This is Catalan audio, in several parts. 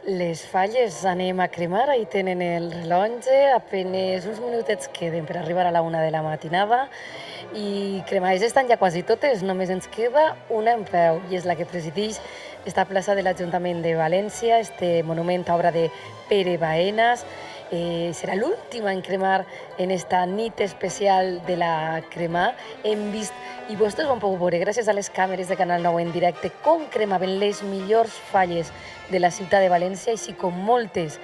Les falles anem a cremar, ahí tenen el rellotge, apenes uns minutets queden per arribar a la 1 de la matinada i cremades estan ja quasi totes, només ens queda una en peu i és la que presideix esta plaça de l'Ajuntament de València, este monument a obra de Pere Baenas. Serà l'última en cremar en esta nit especial de la cremar. Hem vist, i vostès ho han pogut veure gràcies a les càmeres de Canal 9 en directe, com cremaven les millors falles de la ciutat de València, així com moltes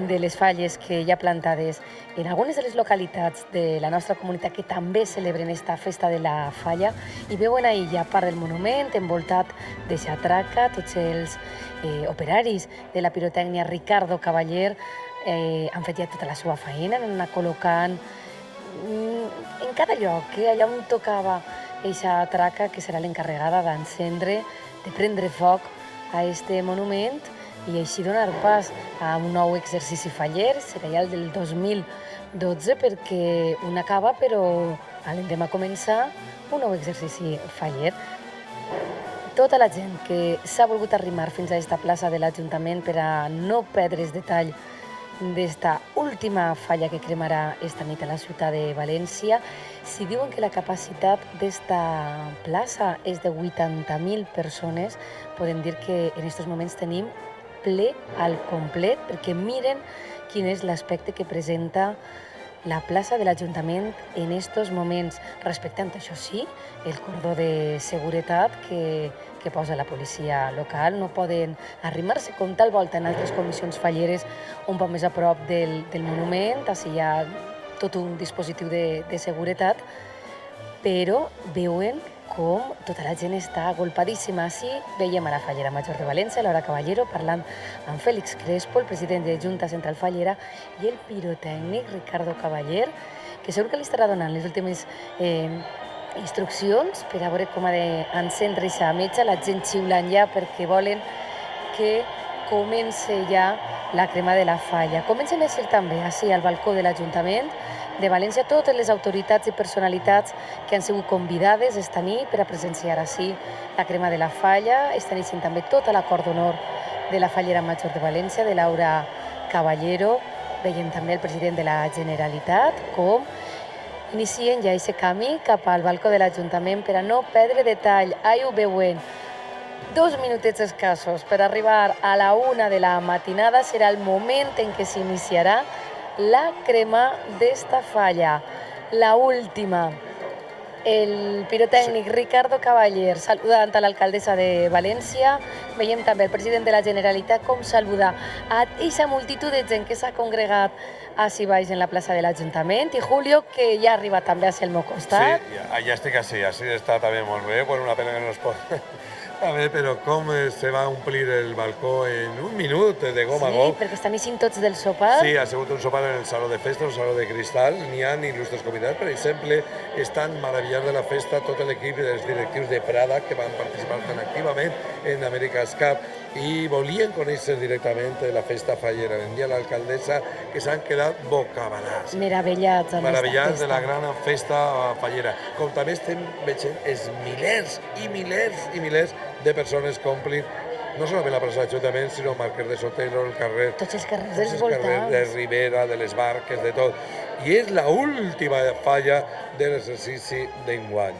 de les falles que hi ha plantades en algunes de les localitats de la nostra comunitat que també celebren esta festa de la falla, i veuen ahir ja part del monument envoltat de xatraca, tots els operaris de la pirotècnia Ricardo Cavaller han fet ja tota la seva feina, han anat col·locant en cada lloc, allà on tocava eixa traca que serà l'encarregada d'encendre, de prendre foc a este monument i així donar pas a un nou exercici faller. Serà ja el del 2012 perquè un acaba, però l'endemà començar un nou exercici faller. Tota la gent que s'ha volgut arrimar fins a esta plaça de l'Ajuntament per a no perdre's detall d'esta última falla que cremarà esta nit a la ciutat de València. Si diuen que la capacitat d'esta plaça és de 80.000 persones, podem dir que en aquests moments tenim ple al complet, perquè miren quin és l'aspecte que presenta la plaça de l'Ajuntament en aquests moments, respectant, això sí, el cordó de seguretat que posa la policia local. No poden arrimar-se com tal volta en altres comissions falleres un poc més a prop del monument, així hi ha tot un dispositiu de seguretat, però veuen com tota la gent està agolpadíssima. Així veiem a la Fallera Major de València, Laura Caballero, parlant amb Fèlix Crespo, el president de Junta Central Fallera, i el pirotècnic Ricardo Cavaller, que segur que li estarà donant les últimes instruccions per a veure com ha d'encendre aquesta metxa, la gent xiulant ja perquè volen que comenci ja la crema de la falla. Comencen a ser també així al balcó de l'Ajuntament de València totes les autoritats i personalitats que han sigut convidades esta nit per a presenciar així la crema de la falla. Estan eixint també tota la cort d'honor de la Fallera Major de València, de Laura Caballero. Veiem també el president de la Generalitat com inicien ja aquest camí cap al balcó de l'Ajuntament per a no perdre detall. Ahí ho veuen. 2 minutets escassos per arribar a la 1 de la matinada serà el moment en què s'iniciarà la crema d'esta falla, la última. El pirotècnic Ricardo Cavaller saludant a l'alcaldessa de València. Veiem també el president de la Generalitat com saluda a aquesta multitud de gent que s'ha congregat així baix en la plaça de l'Ajuntament, i Julio, que ja arriba també a ser al meu costat. Sí, ja estic així està també molt bé, bueno, una pena que no es pot veure, però com se va omplir el balcó en un minut de gom a gom. Sí, perquè estan eixint tots del sopar. Sí, ha sigut un sopar en el Saló de Festa, un Saló de Cristal. N'hi ha il·lustres convidats, per exemple, estan meravellats de la festa tot l'equip dels directius de Prada que van participar tan activament en America's Cup i volien conèixer directament la festa fallera. Vam dir a l'alcaldessa que s'han quedat bocabadats. Meravellats amb meravellats de la gran festa fallera. Com també estem veient els milers i milers i milers de persones que omplin no solament la plaça de l'Ajuntament, sinó Marquès de Sotelo, el carrer... Tots els carrers dels voltants. Els carrers de Ribera, de les Barques, de tot. I és l'última falla de l'exercici d'enguany.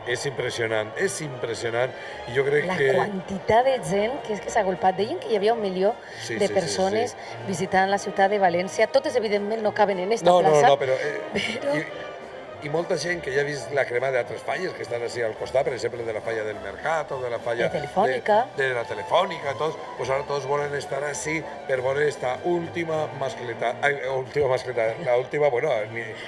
És impressionant. I jo crec que... La quantitat de gent que s'ha agolpat. Deien que hi havia 1 milió de persones visitant la ciutat de València. Totes, evidentment, no caben en esta plaça. No, però... I molta gent que ja ha vist la crema d'altres falles que estan així al costat, per exemple, de la falla del Mercat o de la falla de la Telefònica, tots, pues ara tots volen estar així per veure esta última mascleta, la última, bueno...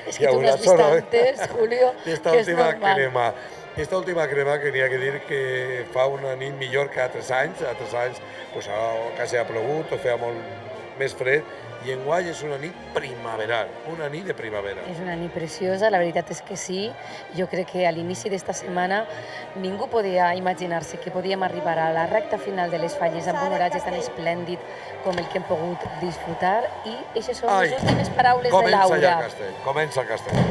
És que tu no has vist antes, Julio, que és normal. Esta última crema que n'hi ha que dir que fa una nit millor que altres anys. Altres anys quasi ha plogut o feia molt més fred, i enguany és una nit primaveral, una nit de primavera. És una nit preciosa, la veritat és que sí. Jo crec que a l'inici d'esta setmana ningú podia imaginar-se que podíem arribar a la recta final de les falles amb un oratge tan esplèndid com el que hem pogut disfrutar, i aquestes són les últimes paraules de Laura. Comença el castell.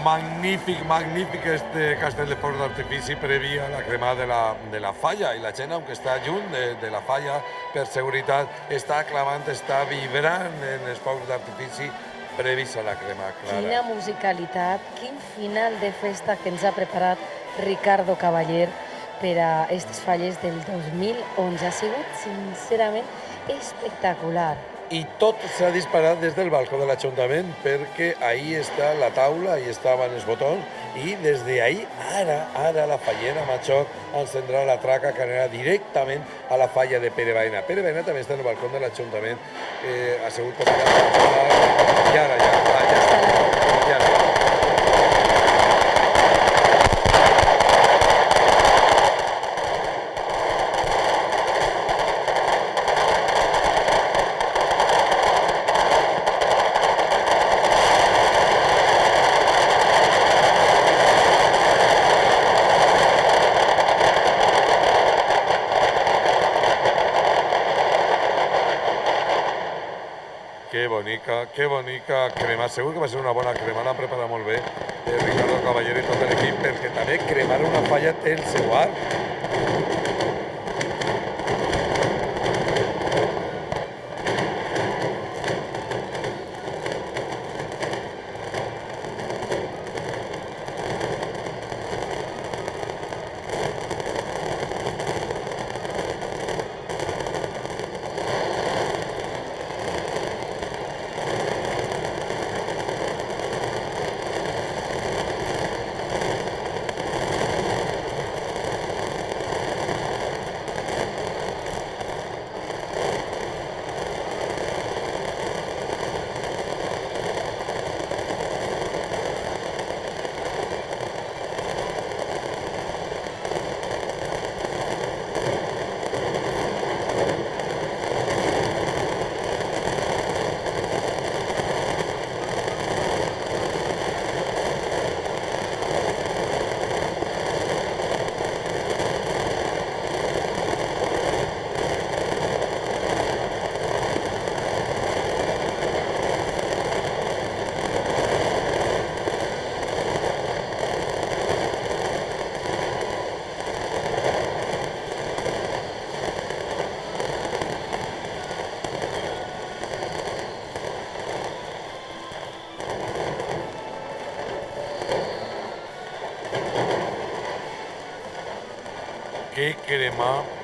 magnífic este castell de focs d'artifici previ a la cremada de la falla, i la gent, aunque està lluny de la falla per seguretat, està clamant, està vibrant en els focs d'artifici previs a la crema, Clara. Quina musicalitat, quin final de festa que ens ha preparat Ricardo Cavaller per a aquestes falles del 2011. Ha sigut, sincerament, espectacular. I tot s'ha disparat des del balcó de l'Ajuntament, perquè ahí està la taula, ahí estaven els botons, i des d'ahí, ara la fallera Major encendrà la traca que anirà directament a la falla de Pere Baena. Pere Baena també està en el balcó de l'Ajuntament, assegut com i ara ja. Que bonica crema. Segur que va ser una bona crema, l'han preparat molt bé Ricardo Cavaller i tot l'equip, perquè també cremar una falla té el seu art.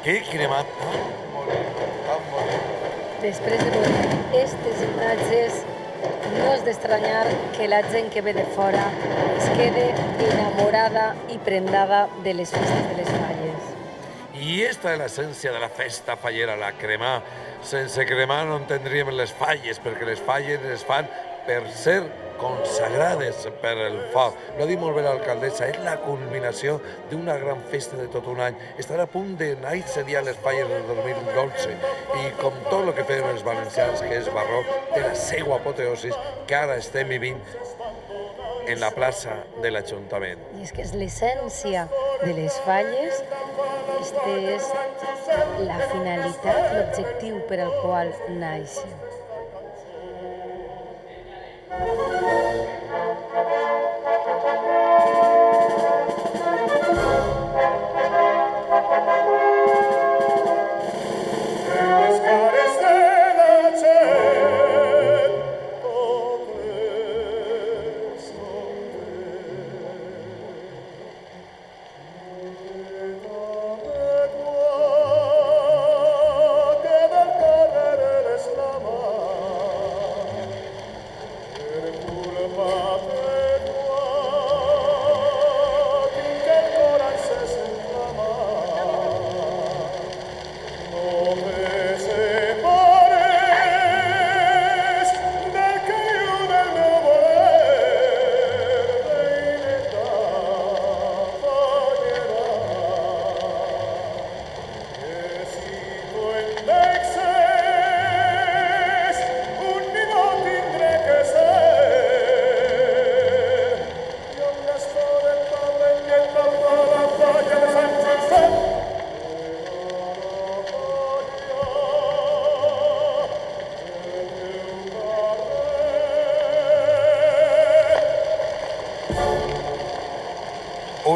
Que cremat tan bonito. Després de veure aquestes imatges, no és d'estranyar que la gent que ve de fora es quede enamorada i prendada de les festes de les falles. I esta és l'essència de la festa fallera, la cremar. Sense cremar no entendríem les falles, perquè les falles es fan per ser consagrades per el foc. Lo ha dit molt bé l'alcaldessa, és la culminació d'una gran festa de tot un any. Estarà a punt de néixer ja les falles del 2012 i com tot el que feien els valencians, que és barroc, té la seva apoteosis que ara estem vivint en la plaça de l'Ajuntament. I és que és l'essència de les falles, este és la finalitat, l'objectiu per al qual naixen.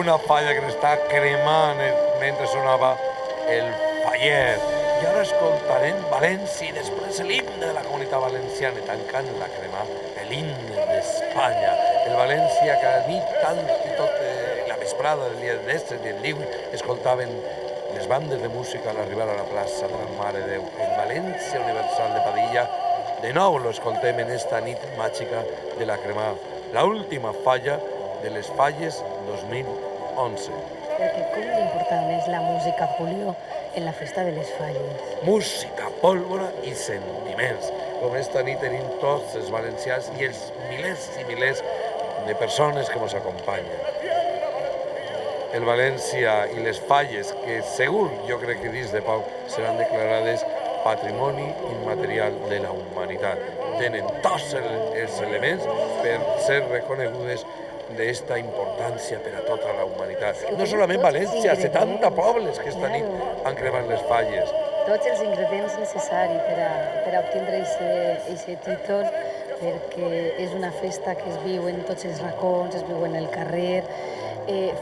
una falla que n'està cremant mentre sonava el Fallet. I ara escoltarem València i després l'himne de la Comunitat Valenciana, tancant la crema, l'himne d'Espanya. El València que a nit tant i tot la vesprada del dia d'Estres i el Lliure escoltaven les bandes de música a l'arribar a la plaça de la Mare de Déu. El València Universal de Padilla, de nou lo escoltem en esta nit màgica de la crema. La última falla de les falles 2011. Perquè com d'important és la música, Julio, en la festa de les falles. Música, pólvora i sentiments. Com esta nit tenim tots els valencians i els milers i milers de persones que ens acompanyen. El València i les falles, que segur, jo crec que dins de poc, seran declarades patrimoni immaterial de la humanitat. Tenen tots els elements per ser reconegudes d'esta importància per a tota la humanitat. No solament València, 70 pobles que esta nit han cremat les falles. Tots els ingredients necessaris per a obtindre aquest títol, perquè és una festa que es viu en tots els racons, es viu en el carrer,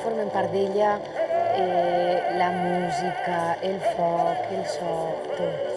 formen part d'ella la música, el foc, el so, tot.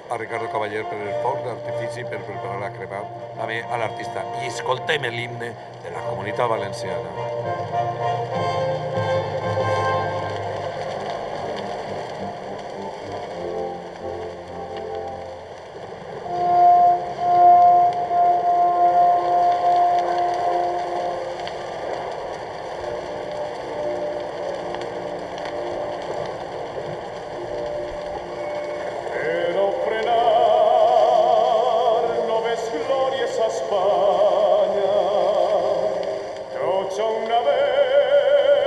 A Ricardo Cavaller per el foc d'artifici per preparar la crema, també a l'artista. I escoltem l'himne de la Comunitat Valenciana. España, trocha una vez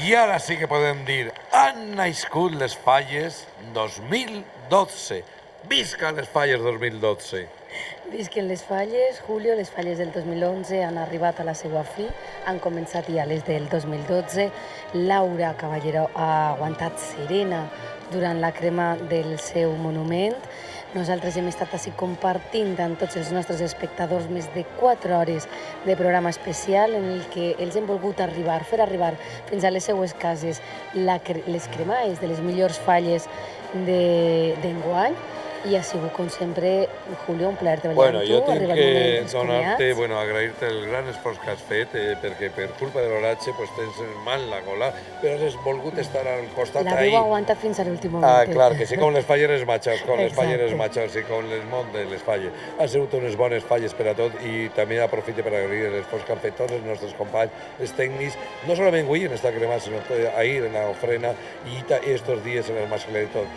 I ara sí que podem dir, han nascut les Falles 2012. Visca les Falles 2012! Visquen les Falles, Julio, les Falles del 2011 han arribat a la seva fi, han començat ja les del 2012. Laura Caballero ha aguantat serena durant la crema del seu monument. Nosaltres hem estat així compartint amb tots els nostres espectadors més de 4 hores de programa especial en el que els hem volgut fer arribar fins a les seues cases les cremades de les millors falles d'enguany. I ha sigut, com sempre, Julio, un plaer treballar amb tu. Jo tinc que donar-te, agrair-te el gran esforç que has fet, perquè per culpa de l'oratge tens mal la gola, però has volgut estar al costat ahí. L'heu aguantat fins a l'últim moment. Ah, clar, que sí, com les falleres matxos, i com el món de les falles. Han sigut unes bones falles per a tot i també aprofito per agrair l'esforç que han fet tots els nostres companys, els tècnics, no solament avui en esta crema, sinó ahir en la ofrena i estos dies en el Mascle de tot.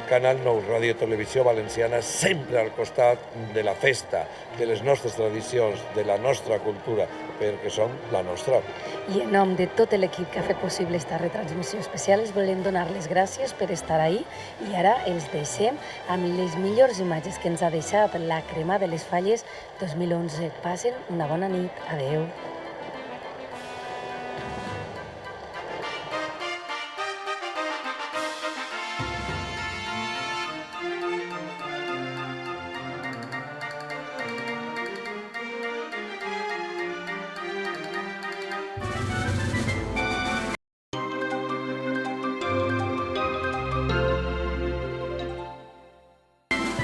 Canal 9, Ràdio Televisió Valenciana, sempre al costat de la festa, de les nostres tradicions, de la nostra cultura, perquè som la nostra. I en nom de tot l'equip que ha fet possible esta retransmissió especial, els volem donar les gràcies per estar ahí i ara els deixem amb les millors imatges que ens ha deixat la crema de les Falles 2011. Passen una bona nit. Adeu.